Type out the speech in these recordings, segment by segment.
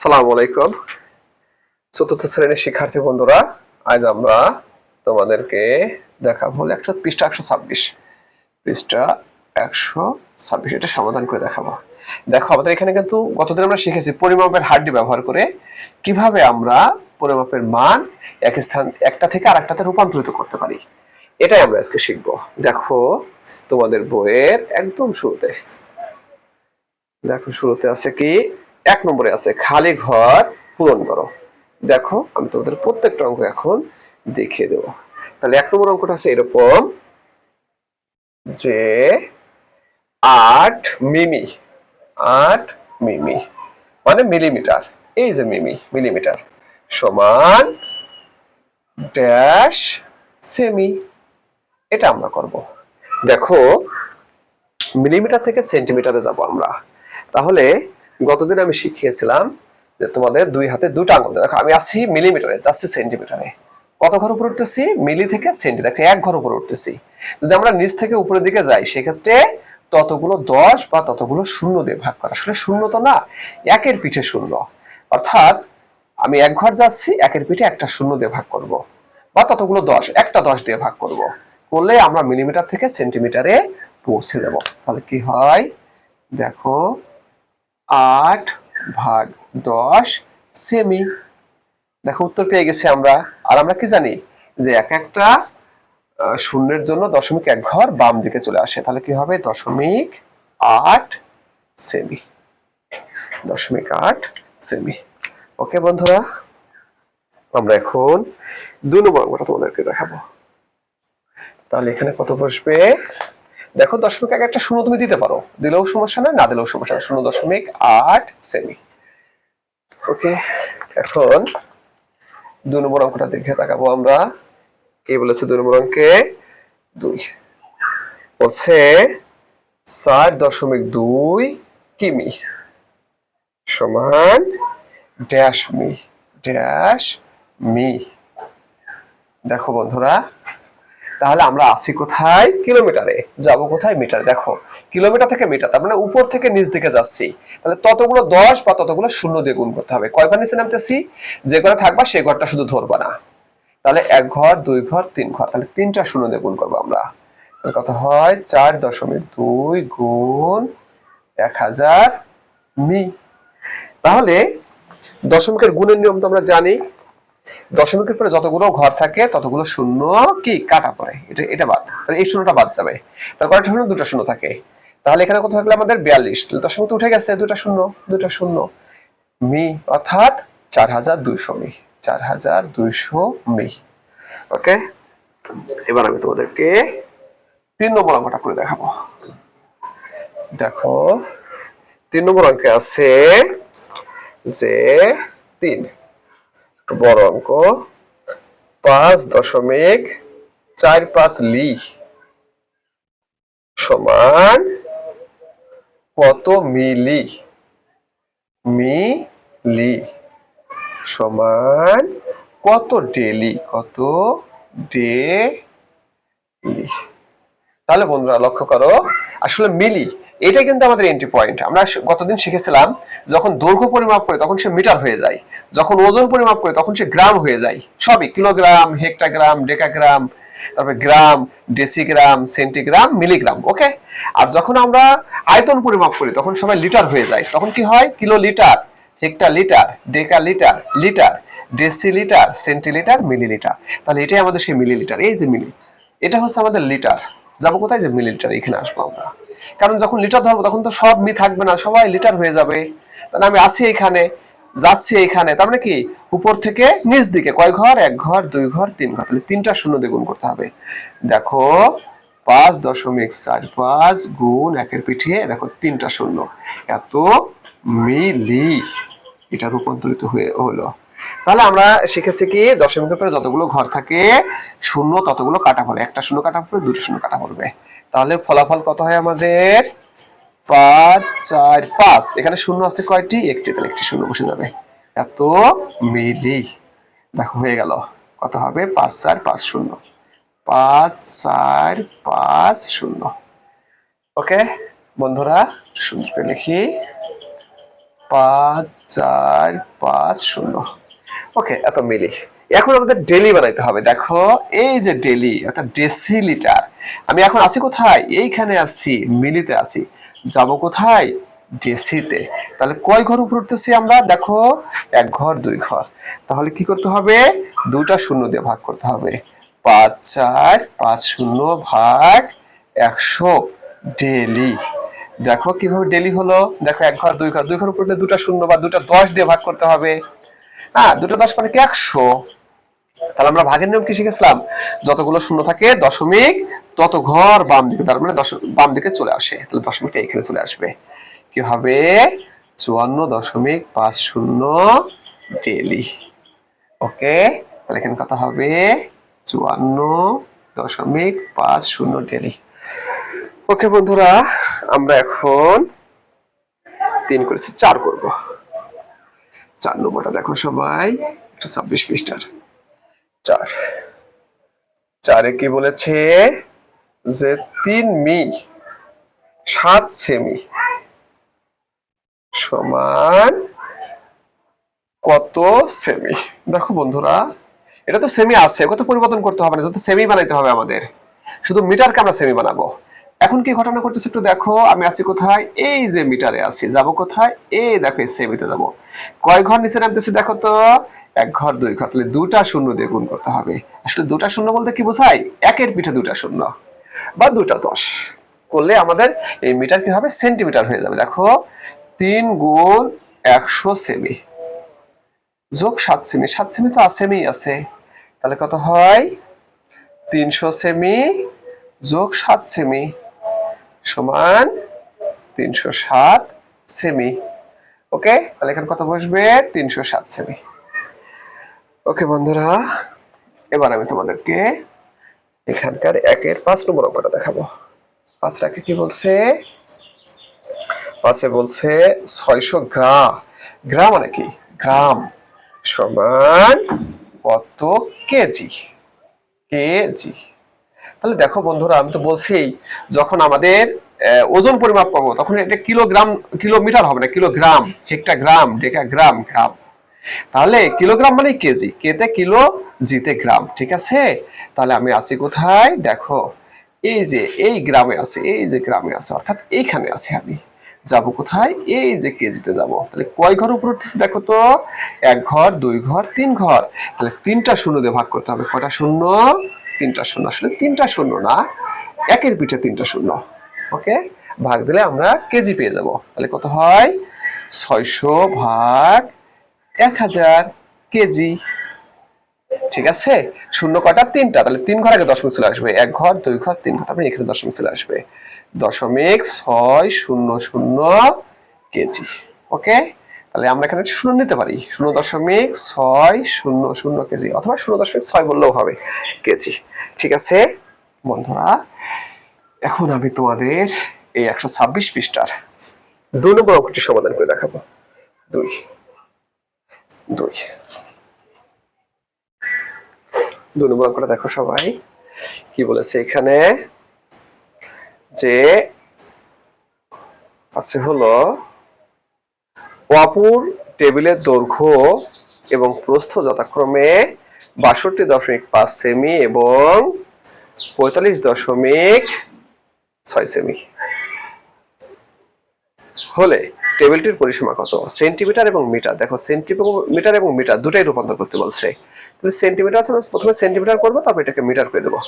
সালামু আলাইকুম। চতুর্থ শ্রেণীর শিক্ষার্থী বন্ধুরা, আজ আমরা তোমাদেরকে দেখাবো পৃষ্ঠা 126 পৃষ্ঠা 126 এটা সমাধান করে দেখাবো। দেখো, আমাদের এখানে কিন্তু গতদিন আমরা শিখেছি পরিমাপের হার্ডি ব্যবহার করে কিভাবে আমরা পরিমাপের মান এক স্থান একটা থেকে আরেকটাতে রূপান্তরিত করতে পারি, এটাই আমরা আজকে শিখবো। দেখো তোমাদের বইয়ের একদম শুরুতে, দেখো শুরুতে আছে কি, 1 নম্বরে আছে খালি ঘর পূরণ করো। দেখো আমি তোমাদের প্রত্যেকটা অঙ্ক এখন দেখিয়ে দেব। তাহলে 1 নম্বর অঙ্কটা আছে এরকম যে 8 মিমি, 8 মিমি মানে মিলিমিটার, এই যে মিমি মিলিমিটার সমান ড্যাশ সেমি, এটা আমরা করব। দেখো মিলিমিটার থেকে সেন্টিমিটারে যাব আমরা। তাহলে গতদিন আমি শিখিয়েছিলাম যে তোমাদের দুই হাতে দুটো আঙুল, দেখো আমি আছি মিলিমিটারে, যাচ্ছি সেন্টিমিটারে। কত ঘর উপরে উঠতেছি? মিলি থেকে সেন্টি, দেখো 1 ঘর উপরে উঠতেছি। যদি আমরা নিচ থেকে উপরের দিকে যাই সেক্ষেত্রে ততগুলো 10 বা ততগুলো শূন্য দিয়ে ভাগ করা। আসলে শূন্য তো না, 1-এর পিঠে শূন্য, অর্থাৎ আমি 1 ঘর যাচ্ছি, 1-এর পিঠে একটা শূন্য দিয়ে ভাগ করব, বা ততগুলো 10, একটা 10 দিয়ে ভাগ করব, করলে আমরা মিলিমিটার থেকে সেন্টিমিটারে পৌঁছে যাব। তাহলে কি হয় দেখো 8/10 সেমি। দেখো উত্তর পেয়ে গেছি আমরা। আর আমরা কি জানি যে এক একটা শূন্যের জন্য 0.1 ঘর বাম দিকে চলে আসে, তাহলে কি হবে 0.8 সেমি, 0.8 সেমি। ওকে বন্ধুরা, আমরা এখন 2 নম্বর অঙ্কটা তোমাদেরকে দেখাবো। তাহলে এখানে কত বসবে? দেখো 0.1 একটা শূন্য তুমি দিতে পারো, দিলেও সমস্যা নয়, না দিলেও সমস্যা নয়, 0.8 সেমি। ওকে, এখন 2 নম্বর অঙ্কটা দেখে তাকাবো আমরা। কি বলেছে 2 নম্বর অঙ্কে? 2 বলছে 4.2 কিমি সমান ড্যাশ মি, ড্যাশ মি। দেখো বন্ধুরা, তাহলে আমরা আছি কোথায়? কিলোমিটারে, যাব কোথায়? মিটার। দেখো কিলোমিটার থেকে মিটার, তার মানে উপর থেকে নিচ দিকে যাচ্ছি, তাহলে ততগুলো 10 বা ততগুলো শূন্য দিয়ে গুণ করতে হবে। কয় ঘর নিচে নামতেছি? যে ঘরে থাকবা সেই ঘরটা শুধু ধরবা না। তাহলে 1 ঘর, 2 ঘর, 3 ঘর, তাহলে 3টা শূন্য দিয়ে গুণ করবো আমরা। তাহলে কত হয়? 4.2 গুণ 1000 মি। তাহলে দশমিকের গুণের নিয়ম তো আমরা জানি, দশমিকের পরে যতগুলো ঘর থাকে ততগুলো শূন্য কি কাটা পড়ে, এটা এটা বাদ, তাহলে এই শূন্যটা বাদ যাবে। তার কয়টা শূন্য? 2টা শূন্য থাকে। তাহলে এখানে কত থাকলে আমাদের 42, তাহলে দশমিক উঠে গেছে, 2টা শূন্য, 2টা শূন্য, মি অর্থাৎ 4200 মি, 4200 মি। ওকে, এবার আমি তোমাদেরকে 3 নম্বর অঙ্কটা করে দেখাবো। দেখো 3 নম্বর অঙ্কে আছে যে 3, বড় অঙ্ক, 5.45 লি সমান কত মিলি, মিলি সমান কত ডেলি, কত ডেলি। তাহলে বন্ধুরা লক্ষ্য করো, আসলে মিলি এটাই কিন্তু আমাদের এন্ট্রি পয়েন্ট। আমরা গতদিন শিখেছিলাম যখন দৈর্ঘ্য পরিমাপ করে তখন সে মিটার হয়ে যায়, যখন ওজন পরিমাপ করে তখন সে গ্রাম হয়ে যায়, সবই কিলোগ্রাম, হেক্টাগ্রাম, ডেকাগ্রাম, তারপরে গ্রাম, ডেসিগ্রাম, সেন্টিগ্রাম, মিলিগ্রাম। ওকে, আর যখন আমরা আয়তন পরিমাপ করি তখন সবাই লিটার হয়ে যায়, তখন কি হয়? কিলো লিটার, হেক্টা লিটার, ডেকা litre, litre, decilitre, centilitre, millilitre. তাহলে এটাই আমাদের সেই মিলিলিটার, এই যে মিলি, এটা হচ্ছে আমাদের লিটার। যাবো কোথায়? যে মিলিলিটার, এখানে আসবো আমরা। কারণ যখন লিটার ধরবো তখন তো সব মি থাকবে না, সবাই লিটার হয়ে যাবে। তাহলে আমি আছি এখানে, যাচ্ছি এখানে, তার মানে কি উপর থেকে নিচ দিকে কয় ঘর? 1 ঘর, 2 ঘর, 3 ঘর, তাহলে 3টা শূন্য দিয়ে গুণ করতে হবে। দেখো 5.45 গুণ 1-এর পিঠে দেখো 3টা শূন্য, এত মিলি এটা রূপান্তরিত হয়ে হলো। তাহলে আমরা শিখেছি কি, দশমিকের পরে যতগুলো ঘর থাকে শূন্য ততগুলো কাটা পড়ে, একটা শূন্য কাটা পড়বে, 2টো শূন্য কাটা পড়বে। তাহলে ফলাফল কত হয় আমাদের? 5, 4, 5, এখানে শূন্য আছে কয়টি? একটি, তাহলে একটি শূন্য বসে যাবে, এত মিলি। দেখো হয়ে গেল, কত হবে? 5, 4, 5, 0, 5, 4, 5, 0। ওকে বন্ধুরা, সুন্দর করে লিখি। 5,4,5,0। ওকে, এত মিলি। এখন আমাদের ডেলি বানাইতে হবে। দেখো এই যে ডেলি অর্থাৎ ডেসিলিটার, আমি এখন আছি কোথায়? এইখানে আছি, মিলিতে আছি। যাব কোথায়? ডেসিতে। তাহলে কয় ঘর উপরে উঠতেছি আমরা? দেখো 1 ঘর 2 ঘর। তাহলে কি করতে হবে? দুটা শূন্য দিয়ে ভাগ করতে হবে। 5,4,5,0 ভাগ 100 ডেলি। দেখো কিভাবে ডেলি হলো। দেখো 1 ঘর 2 ঘর, 2 ঘর উপরে দুটা শূন্য বা দুটা 10 দিয়ে ভাগ করতে হবে। হ্যাঁ, দুটো 10 মানে কি 100। তাহলে আমরা ভাগের নিয়ম কি শিখেছিলাম? যতগুলো শূন্য থাকে দশমিক তত ঘর বাম দিকে, তার মানে বাম দিকে চলে আসে। তাহলে দশমিকটা এখানে চলে আসবে। কি হবে? 54.50 ডেলি। ওকে, তাহলে এখানে কত হবে? 54.50 ডেলি। ওকে বন্ধুরা, আমরা এখন 3 করেছি, 4 করব। 4 নম্বরটা দেখো সবাই, 126 পৃষ্ঠার 4। 4-এ কি বলেছে? যে 3 মি 7 সেমি সমান কত সেমি? দেখো বন্ধুরা, এটা তো সেমি আছে, কত পরিবর্তন করতে হবে না, যত সেমি বানাইতে হবে আমাদের। শুধু মিটারকে আমরা সেমি বানাবো। এখন কি ঘটনা করতেছে একটু দেখো। আমি আছি কোথায়? এই যে মিটারে আছি। যাব কোথায়? এই দেখো এই সেমিতে যাব। কয় ঘর নিচে নামতেছি দেখো তো? 1 ঘর 2 ঘর। তাহলে দুটা শূন্য দিয়ে গুণ করতে হবে। আসলে দুটা শূন্য বলতে কি বোঝায়? একের পিঠে দুটা শূন্য বা দুটা 10 করলে আমাদের এই মিটার কি হবে? সেন্টিমিটার হয়ে যাবে। দেখো 3 গুণ 100 সেমি যোগ 7 সেমি। 7 সেমি তো সেমি আছে। তাহলে কত হয়? 300 সেমি যোগ 7 সেমি সমান 307 সেমি। ওকে, তাহলে এখানে কত বসবে? 307 সেমি। ওকে বন্ধুরা, এবার আমি তোমাদেরকে এখানকার 1-এর 5 নম্বর অঙ্কটা দেখাবো। 5 কি বলছে? 5-এ বলছে 600 গ্রাম। গ্রাম মানে কি? গ্রাম সমান কত কেজি? কেজি। তাহলে দেখো বন্ধুরা, আমি তো বলছি যখন আমাদের ওজন পরিমাপ করবো তখন এটা কিলোগ্রাম কিলোমিটার হবে না, কিলোগ্রাম। হেক্টাগ্রাম, ডেকাগ্রাম, গ্রাম। তাহলে কিলোগ্রাম মানে কেজি, কেতে কিলো, জিতে গ্রাম। ঠিক আছে? তাহলে আমি আছি কোথায়? দেখো এই যে এই গ্রামে আছে, এই যে গ্রামে আছে, অর্থাৎ এইখানে আছে। আমি যাব কোথায়? এই যে কেজিতে যাব। তাহলে কয় ঘর উপরে উঠতেছে দেখো তো? 1 ঘর 2 ঘর 3 ঘর। তাহলে 3টা শূন্য দিয়ে ভাগ করতে হবে। কয়টা শূন্য? 3টা শূন্য। আসলে 3টা শূন্য না, একের পিঠে 3টা শূন্য। ওকে, ভাগ দিলে আমরা কেজি পেয়ে যাব। তাহলে কত হয়? 600 ভাগ 1000 কেজি। ঠিক আছে? শূন্য কয়টা? 3টা। তাহলে 3 ঘর আগে দশমিক চলে আসবে। 1 ঘর 2 ঘর 3 ঘর, তারপরে এখানে দশমিক চলে আসবে। 0.600 কেজি। ওকে, তাহলে আমরা এখানে শূন্য নিতে পারি। 0.600 কেজি অথবা 0.6 বললেও হবে কেজি। ঠিক আছে বন্ধুরা, এখন আমি তোমাদের এই 126 পৃষ্ঠার 2 নম্বর অঙ্কটি সমাধান করে দেখাবো। 2 নম্বর অঙ্কটা দেখো সবাই, কি বলেছে এখানে? যে আছে হলো অপর টেবিলের দৈর্ঘ্য এবং প্রস্থ যথাক্রমে 62.5 সেমি এবং 45.6 সেমি হলে টেবিলটির পরিসীমা কত? সেন্টিমিটার এবং মিটার। দেখো সেন্টিমিটার এবং মিটার দুটাই রূপান্তর করতে বলছে। তাহলে সেন্টিমিটার আছে, প্রথমে সেন্টিমিটার করবো, তারপর এটাকে মিটার করে দেবো।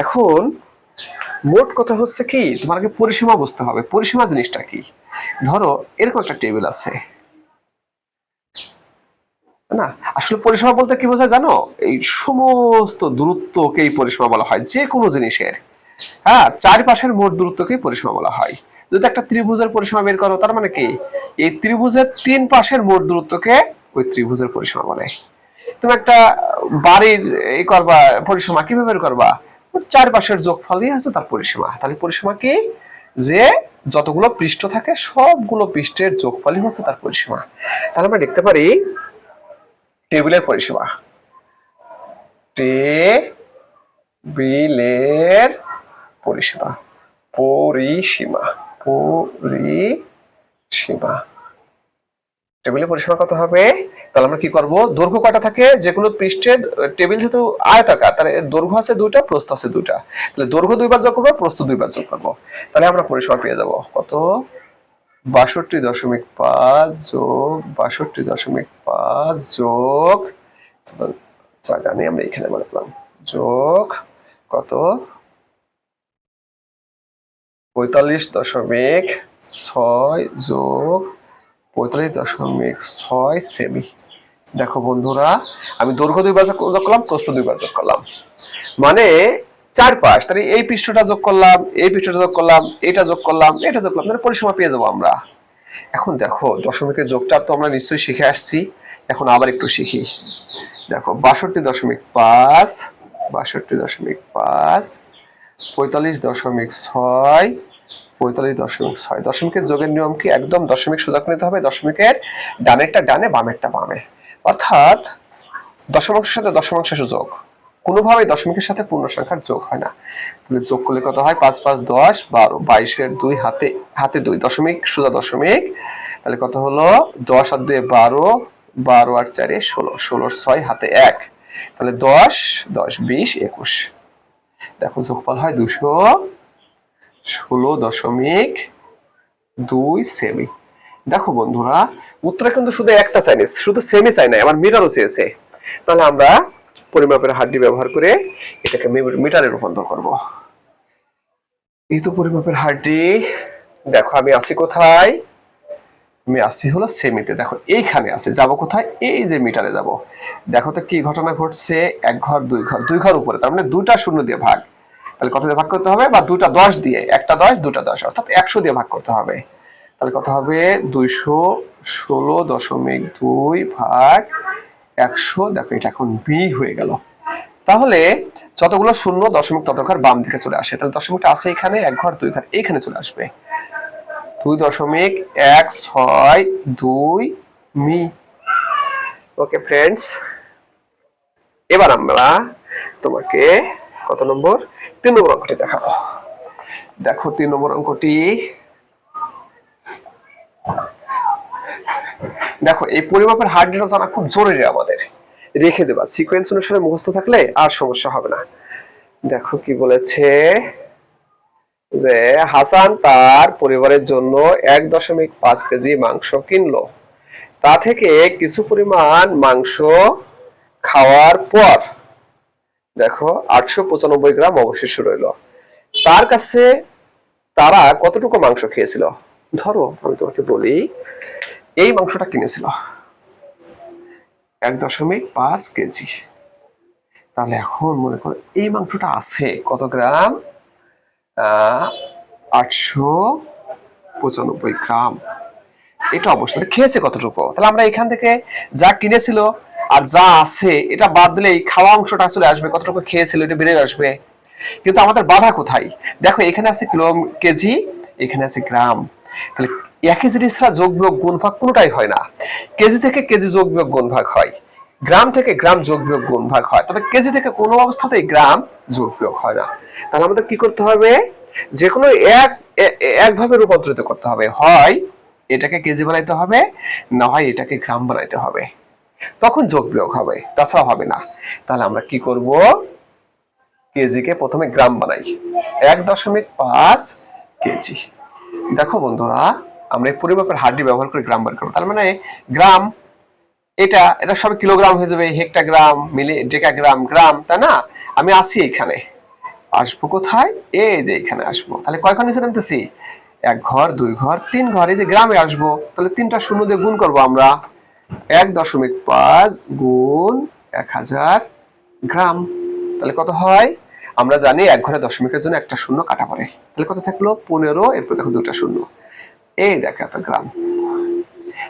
এখন মোট কথা হচ্ছে কি, তোমাকে পরিসীমা বুঝতে হবে। পরিসীমা জিনিসটা কি? ধরো এরকম একটা টেবিল আছে না, আসলে পরিসীমা বলতে কি বোঝায় জানো? এই সমস্ত দূরত্বকেই পরিসীমা বলা হয়, যে কোনো জিনিসের। হ্যাঁ, চারপাশের মোট দূরত্বকেই পরিসীমা বলা হয়। যদি একটা ত্রিভুজের পরিসীমা বের করো, তার মানে কি এই ত্রিভুজের 3 পাশের মোট দূরত্বকে ওই ত্রিভুজের পরিসীমা বলে। তুমি একটা বাড়ির এই করবা, পরিসীমা কিভাবে বের করবা? চারপাশের যোগফলই আছে তার পরিসীমা। তাহলে পরিসীমা কি? যে যতগুলো পৃষ্ঠ থাকে সবগুলো পৃষ্ঠের যোগফলই হচ্ছে তার পরিসীমা। তাহলে আমরা লিখতে পারি টেবিলের পরিসীমা, টেবিলের পরিসীমা, পরিসীমা, পরিসীমা টেবিলে পরিসীমা কত হবে? তাহলে আমরা কি করব, দৈর্ঘ্য কয়টা থাকে যে কোনো পৃষ্ঠের, টেবিল যেহেতু আয়তাকার তাহলে এর দৈর্ঘ্য আছে দুইটা, প্রস্থ আছে দুইটা, তাহলে দৈর্ঘ্য দুইবার যোগ করবো, প্রস্থ দুইবার যোগ করবো, তাহলে আমরা পরিসীমা পেয়ে যাব কত, 62.5 যোগ 62.5 যোগ জানি আমরা এখানে মনে করলাম যোগ কত 45.6 যোগ 45.6 সেমি। দেখো বন্ধুরা, আমি দৈর্ঘ্য দুইবার যোগ করলাম, প্রস্থ দুইবার যোগ করলাম, মানে 4 পাশ, তাহলে এই পৃষ্ঠটা যোগ করলাম, এই পৃষ্ঠটা যোগ করলাম, এটা যোগ করলাম, এটা যোগ করলাম, মানে পরিসীমা পেয়ে যাবো আমরা। এখন দেখো দশমিকের যোগটা তো আমরা নিশ্চয়ই শিখে আসছি, এখন আবার একটু শিখি। দেখো 62.5 62.5 45.6 45.6, দশমিকের যোগের নিয়ম কি, একদম দশমিক সোজা করে নিতে হবে, দশমিকের ডানেরটা ডানে বামেরটা বামে, অর্থাৎ দশমাংশের সাথে দশমাংশের যোগ, কোনোভাবেই দশমিকের সাথে পূর্ণ সংখ্যার যোগ হয় না। তাহলে যোগ করলে কত হয়, 5 5 10 12, 22-এর 2 হাতে হাতে 2, দশমিক সোজা দশমিক, তাহলে কত হলো 10 আর 2 12, 12 আর 4 16, 16 6 হাতে 1, তাহলে 10 10 20 21, দেখো যোগফল হয় 216.2 সেমি। দেখো বন্ধুরা, উত্তরে কিন্তু শুধু একটা চাইনি, শুধু সেমি চাই না, আমার মিটারও চেয়েছে, তাহলে আমরা পরিমাপের হার্ডি ব্যবহার করে এটাকে মিটারে রূপান্তর করব। এই তো পরিমাপের হার্ডি, দেখো আমি আছি কোথায়, আমি আসি হলো সেমিতে, দেখো এইখানে আছে, যাব কোথায়, এই যে মিটারে যাব। দেখো তো কি ঘটনা ঘটছে, এক ঘর দুই ঘর, দুই ঘর উপরে, তার মানে দুইটা শূন্য দিয়ে ভাগ, তাহলে কত দিয়ে ভাগ করতে হবে, বা দুটা 10 দিয়ে, একটা 10 দুটা 10, অর্থাৎ 100 দিয়ে ভাগ করতে হবে, তাহলে কত হবে 216.2 ভাগ 100, দেখো এটা এখন বি হয়ে গেল। তাহলে যতগুলো শূন্য দশমিক তত ঘর বাম দিকে চলে আসে, তাহলে দশমিকটা আছে এখানে, এক ঘর দুই ঘর এইখানে চলে আসবে, 2.162 মি। ওকে ফ্রেন্ডস, এবার আমরা তোমাকে কত নম্বর, 3 নম্বর অঙ্কটি দেখাবো। দেখো 3 নম্বর অঙ্কটি, দেখো এই পরিমাপের হার্ডটা জানা খুব জরুরি, আমাদের রেখে দেবা, সিকোয়েন্স অনুসারে মুখস্থ থাকলে আর সমস্যা হবে না। দেখো কি বলেছে, যে হাসান তার পরিবারের জন্য 1.5 কেজি মাংস কিনলো, তা থেকে কিছু পরিমাণ মাংস খাওয়ার পর দেখো 895 গ্রাম অবশিষ্ট রইল, তার কাছে তারা কতটুকু মাংস খেয়েছিল। ধরো আমি তোমাকে বলি, এই মাংসটা কিনেছিল 1.5 কেজি, তাহলে এখন মনে করো এই মাংসটা আছে কত গ্রাম, 895 গ্রাম, এটা অবশ্যই খেয়েছে কতটুকু, তাহলে আমরা এখান থেকে যা কিনেছিল আর যা আছে এটা বাদ দিলেই খাওয়া অংশটা চলে আসবে, কতটুকু খেয়েছিল এটা বেড়ে আসবে। কিন্তু আমাদের বাধা কোথায়, দেখো এখানে আছে কিলো কেজি, এখানে আছে গ্রাম, তাহলে একই জিনিস ছাড়া যোগ বিয়োগ গুণ ভাগ কোনোটাই হয় না, কেজি থেকে কেজি যোগ বিয়োগ গুণ ভাগ হয়, গ্রাম থেকে গ্রাম যোগ বিয়োগ গুণ ভাগ হয়, তবে কেজি থেকে কোনো অবস্থাতেই গ্রাম যোগ বিয়োগ হয় না। তাহলে আমাদের কি করতে হবে, যে কোনো একভাবে রূপান্তরিত করতে হবে, হয় এটাকে কেজি বানাইতে হবে, না হয় এটাকে গ্রাম বানাইতে হবে, তখন যোগ বিয়োগ হবে, তাছাড়া হবে না। তাহলে আমরা কি করব, কেজিকে প্রথমে গ্রাম বানাই, 1.5 কেজি। দেখো বন্ধুরা, আমরা এই পরিমাপের হার্ডি ব্যবহার করে গ্রাম বার করবো, তার মানে গ্রাম এটা এটা সব কিলোগ্রাম হয়ে যাবে, হেক্টাগ্রাম মিলি ডেকাগ্রাম গ্রাম, তাই না। আমি আসি এখানে, আসবো কোথায়, এই যে এখানে আসবো, তাহলে কয় ঘর নিচে নামতেছি, এক ঘর দুই ঘর তিন ঘর, এই যে গ্রামে আসবো, তাহলে 3টা শূন্য দিয়ে গুণ করবো আমরা, 1.5 গুণ 1000 গ্রাম, তাহলে কত হয়, আমরা জানি এক ঘরে দশমিকের জন্য একটা শূন্য কাটা পড়ে, তাহলে কত থাকলো 15, এরপর দেখো 2টা শূন্য, এই দেখো এত গ্রাম।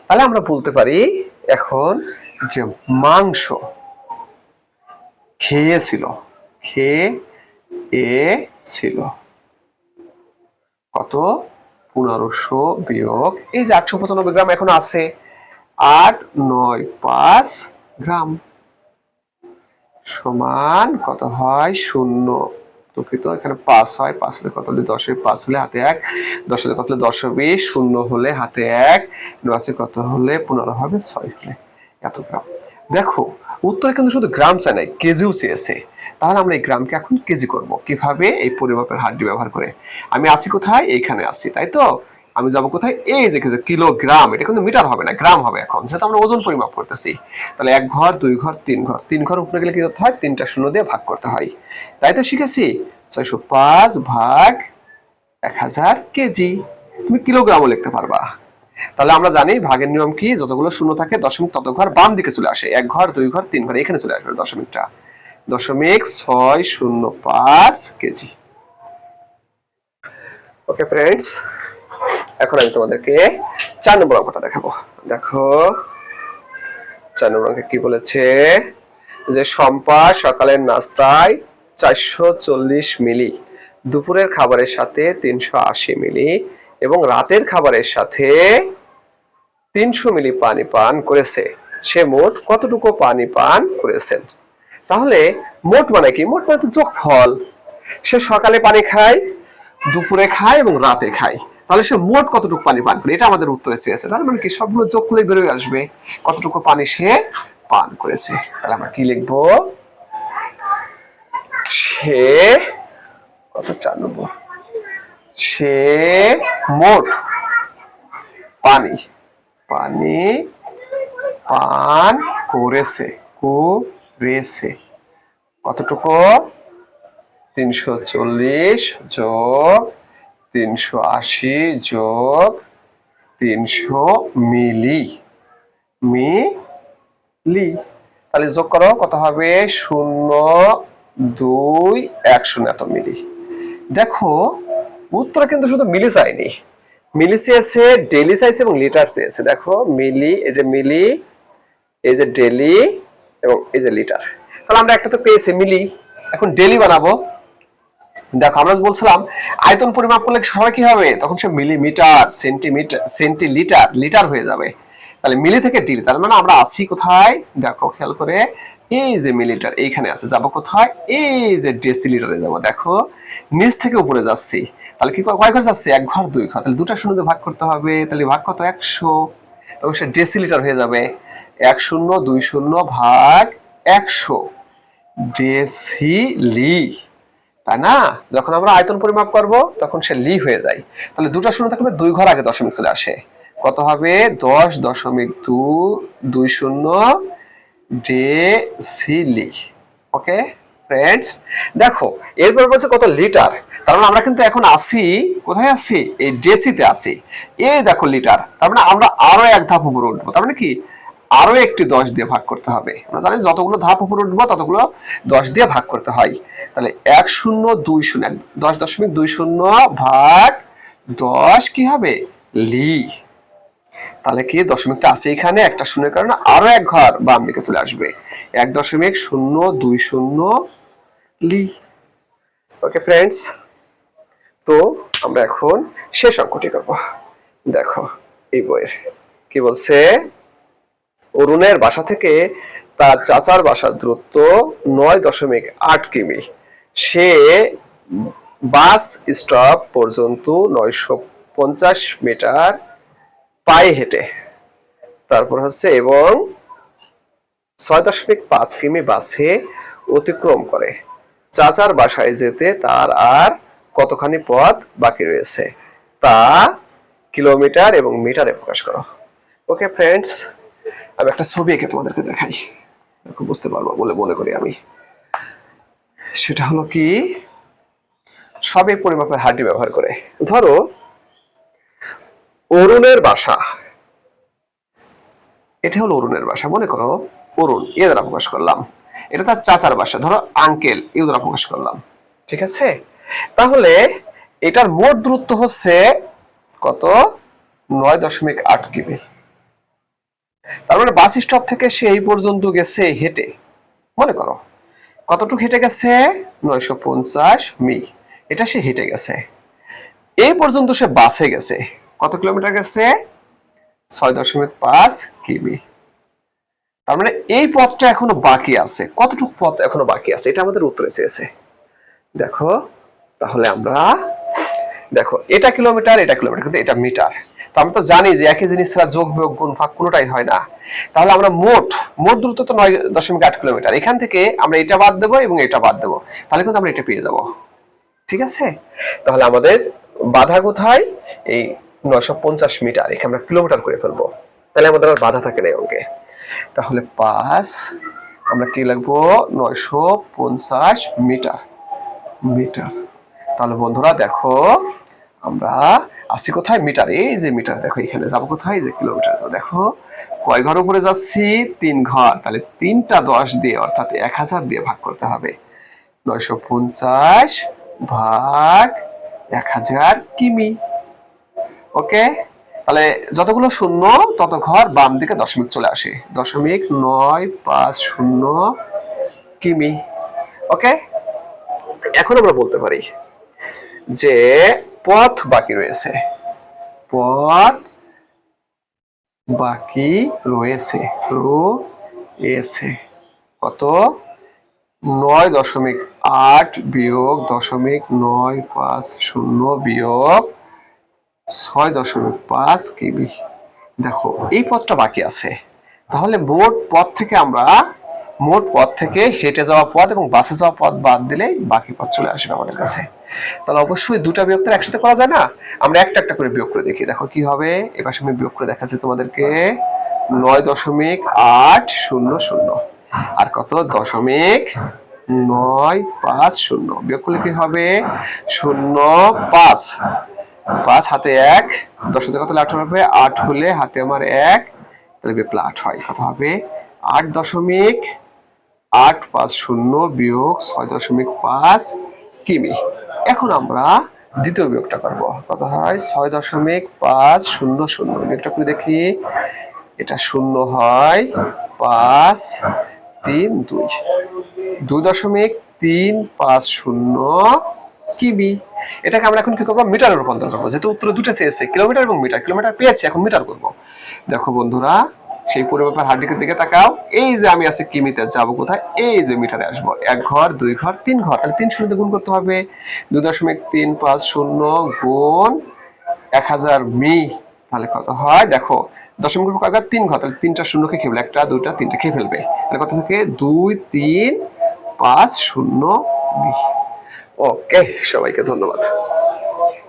তাহলে আমরা বলতে পারি এখন যে মাংস খেয়েছিল কত, 1500 বিয়োগ এই যে 895 গ্রাম এখন আছে, 895 গ্রাম সমান কত হয়, দুঃখিত, এখানে 5 হয়, 5 হাতে কত হলে 10 এর 5 হলে হাতে 1, 10 হাতে কত হলে 10 হবে, 0 হলে হাতে 1, 9 আছে কত হলে 15 হবে, 6 হলে এত গ্রাম। দেখো উত্তরে কিন্তু শুধু গ্রাম চাই নাই, কেজিও চেয়েছে। তাহলে আমরা এই গ্রামকে এখন কেজি করব কিভাবে? এই পরিমাপের হাতটি ব্যবহার করে। আমি আছি কোথায়? এইখানে আছি, তাই তো। আমি যাব কোথায়? এই যে কিলোগ্রাম, এটা কিন্তু মিটার হবে না, গ্রাম হবে এখন, যেহেতু আমরা ওজন পরিমাপ করতেছি। তাহলে 1 ঘর, 2 ঘর, 3 ঘর, 3 ঘর উপরে গেলে কি করতে হয়? 3টা শূন্য দিয়ে ভাগ করতে হয়, তাই তো শিখেছি। 605 ভাগ 1000 কেজি। তুমি কিলোগ্রামও লিখতে পারবা। তাহলে আমরা জানি ভাগের নিয়ম কি, যতগুলো শূন্য থাকে দশমিক তত ঘর বাম দিকে চলে আসে। 1 ঘর, 2 ঘর, 3 ঘর, এখানে চলে আসবে দশমিকটা। 0.605 কেজি। ওকে ফ্রেন্ডস, এখন আমি তোমাদেরকে 4 নম্বর অঙ্কটা দেখাবো। দেখো 4 নম্বর অঙ্কে কি বলেছে, যে শম্পা সকালের নাস্তায় 440 মিলি, দুপুরের খাবারের সাথে 380 মিলি এবং রাতের খাবারের সাথে 300 মিলি পানি পান করেছে। সে মোট কতটুকু পানি পান করেছেন? তাহলে মোট মানে কি? মোট মানে তো যোগফল। সে সকালে পানি খায়, দুপুরে খায় এবং রাতে খায়, তাহলে সে মোট কতটুকু পানি পান করে, এটা আমাদের উত্তরে চেয়েছে। তার মানে কি সবগুলো যোগ করলে বেরোয় আসবে কতটুকু পানি সে পান করেছে। তাহলে আমরা কি লিখবো? সে কত 4 নম্বর, সে মোট পানি পানি পান করেছে কতটুকু? 340 যোগ 380 যোগ 300 মিলি মিলি। তাহলে যোগ করো, কত হবে? 0.210 এত মিলি। দেখো উত্তর কিন্তু শুধু মিলি চাইনি, মিলি চেয়েছে, ডেলি চাইছে এবং লিটার চেয়েছে। দেখো মিলি, এই যে মিলি, এই যে ডেলি এবং এই যে লিটার। তাহলে আমরা একটা তো পেয়েছি মিলি, এখন ডেলি বানাবো। দেখো আমরা বলছিলাম আয়তন পরিমাপ করলে সবাই কি হবে, তখন সে মিলিমিটার, সেন্টিমিটার, সেন্টিলিটার, লিটার হয়ে যাবে। তাহলে মিলি থেকে ডেলি, তার মানে আমরা আছি কোথায়? দেখো খেয়াল করে, এই যে মিলিটার এইখানে আছে, যাব কোথায়? এই যে ডেসিলিটারে যাব। দেখো নিচ থেকে উপরে যাচ্ছি, তাহলে কি কয় ঘর যাচ্ছে? 1 ঘর, 2 ঘর, তাহলে দুটা শূন্য দিয়ে ভাগ করতে হবে। তাহলে ভাগ কত? 100, তখন সে ডেসিলিটার হয়ে যাবে। 1020 ভাগ 100 ডেসিলি, তাই না? যখন আমরা আয়তন পরিমাপ করব তখন সে লি হয়ে যায়। তাহলে দুটা শূন্য থাকবে, 2 ঘর আগে দশমিক চলে আসে, কত হবে? 10.220 ডেসিলি। ওকে ফ্রেন্ডস, দেখো এরপর বলছে কত? লিটার। তার মানে আমরা কিন্তু এখন আছি কোথায়? আছি এই ডেসিতে আছি। এই দেখো লিটার, তার মানে আমরা আরো এক ধাপ উপরে উঠবো। তার মানে কি আরো একটি 10 দিয়ে ভাগ করতে হবে। আমরা জানি যতগুলো ধাপ উপরে উঠবো ততগুলো 10 দিয়ে ভাগ করতে হয়। তাহলে 1020, 10.20 ভাগ 10 কি হবে? লি। তাহলে কি দশমিকটা আছে এখানে, একটা শূন্যের কারণে আরো এক ঘর বাম দিকে চলে আসবে। 1.020 লি। ওকে ফ্রেন্ডস, তো আমরা এখন শেষ অঙ্কটি করব। দেখো এই বইয়ের কি বলছে, অরুণের বাসা থেকে তার চাচার বাসার দূরত্ব 9.8 কিমি। সে বাস স্টপ পর্যন্ত 950 মিটার পায়ে হেঁটে, তারপর হচ্ছে এবং 6.5 কিমি বাসে অতিক্রম করে। চাচার বাসায় যেতে তার আর কতখানি পথ বাকি রয়েছে, তা কিলোমিটার এবং মিটারে প্রকাশ করো। ওকে ফ্রেন্ডস, আমি একটা ছবি এঁকে তোমাদেরকে দেখাই, বুঝতে পারবো বলে মনে করি আমি। সেটা হলো কি, সবই পরিমাপের হার্ডি ব্যবহার করে। ধরো অরুণের বাসা, এটা হলো অরুণের বাসা, মনে করো অরুণ এ দ্বারা প্রকাশ করলাম। এটা তার চাচার বাসা, ধরো আঙ্কেল এ দ্বারা প্রকাশ করলাম। ঠিক আছে, তাহলে এটার মোট দূরত্ব হচ্ছে কত? 9.8 কিমি। তার মানে বাস স্টপ থেকে সে এই পর্যন্ত গেছে হেঁটে। মনে করো কতটুকু হেঁটে গেছে? 950 মি। এটা সে হেঁটে গেছে। এই পর্যন্ত সে বাসে গেছে, কত কিলোমিটার গেছে? 6.5 কিমি। তার মানে এই পথটা এখনো বাকি আছে। কতটুকু পথ এখনো বাকি আছে, এটা আমাদের উত্তরে চেয়েছে। দেখো তাহলে আমরা দেখো এটা কিলোমিটার এটা কিলোমিটার, কিন্তু এটা মিটার। তো আমরা তো জানি যে একই জিনিস ছাড়া যোগ বিয়োগ গুণ ভাগ কোনোটাই হয় না। তাহলে আমরা মোট মোট দূরত্ব তো 9.8 কিলোমিটার, এখান থেকে আমরা এটা বাদ দেবো এবং এটা বাদ দেবো, তাহলে কিন্তু আমরা এটা পেয়ে যাব। ঠিক আছে, তাহলে আমাদের বাধা কোথায়? এই 950 মিটার, এখানে আমরা কিলোমিটার করে ফেলবো, তাহলে আমাদের আর বাধা থাকে না এই অঙ্কে। তাহলে 5 আমরা কি লিখবো? 950 মিটার মিটার। তাহলে বন্ধুরা দেখো আমরা আসি কোথায়? মিটার। এই যে মিটার, দেখো এখানে যাবো কোথায়? যে কিলোমিটার যাবো। দেখো কয় ঘর উপরে যাচ্ছি? 3 ঘর, তাহলে 3টা 10 দিয়ে অর্থাৎ 1000 দিয়ে ভাগ করতে হবে। 950 ভাগ 1000 কিমি। ওকে, তাহলে যতগুলো শূন্য তত ঘর বাম দিকে দশমিক চলে আসে, 0.950 কিমি। ওকে, এখন আমরা বলতে পারি যে পথ বাকি রয়েছে, পথ বাকি রয়েছে রয়েছে কত? 9.8 বিয়োগ 0.950 বিয়োগ 6.5 কিমি। দেখো এই পথটা বাকি আছে, তাহলে মোট পথ থেকে হেঁটে যাওয়া পথ এবং বাসে যাওয়া পথ বাদ দিলেই বাকি পথ চলে আসবে আমাদের কাছে। তাহলে অবশ্যই দুটা বিয়োগ তো একসাথে করা যায় না, আমরা একটা একটা করে বিয়োগ করে দেখি। দেখো কি হবে, এবার আমি বিয়োগ করে দেখাচ্ছি তোমাদেরকে। 9.800 আর কত? 0.950 বিয়োগ করলে কি হবে? 0.5, 5 হাতে 1, 10 কত? 18 হবে, 8 হলে হাতে আমার 1, তাহলে বিয়োগ করলে 8 হয়। কত হবে? 8.850 বিয়োগ 6.5 কিমি। এখন আমরা দ্বিতীয় বিয়োগটা করব। কত হয়? 6.500 বিয়োগটা করে দেখি। এটা 0 হয়, 5 3 2, 2.350 কিমি। এটাকে আমরা এখন কি করবো? মিটারে রূপান্তর করবো, যেহেতু উত্তরে দুটো চেয়েছে, কিলোমিটার এবং মিটার। কিলোমিটার পেয়েছি, এখন মিটার করবো। দেখো বন্ধুরা সেই পরিমাপের হার্ডিকের দিকে তাকাও। এই যে আমি আছি কিমিতে, যাবো কোথায়? এই যে মিটারে আসবো। 1 ঘর 2 ঘর 3 ঘর, তাহলে 3 শূন্য গুণ করতে হবে। 2.350 গুণ 1000 মি, তাহলে কত হয়? দেখো দশমিক গ্রুপ কয় ঘর? 3 ঘর, তাহলে 3টা শূন্যকে খেয়ে ফেলবে, 1টা 2টা 3টা খেয়ে ফেলবে, তাহলে কত থাকে? 2350 মি। ওকে, সবাইকে ধন্যবাদ।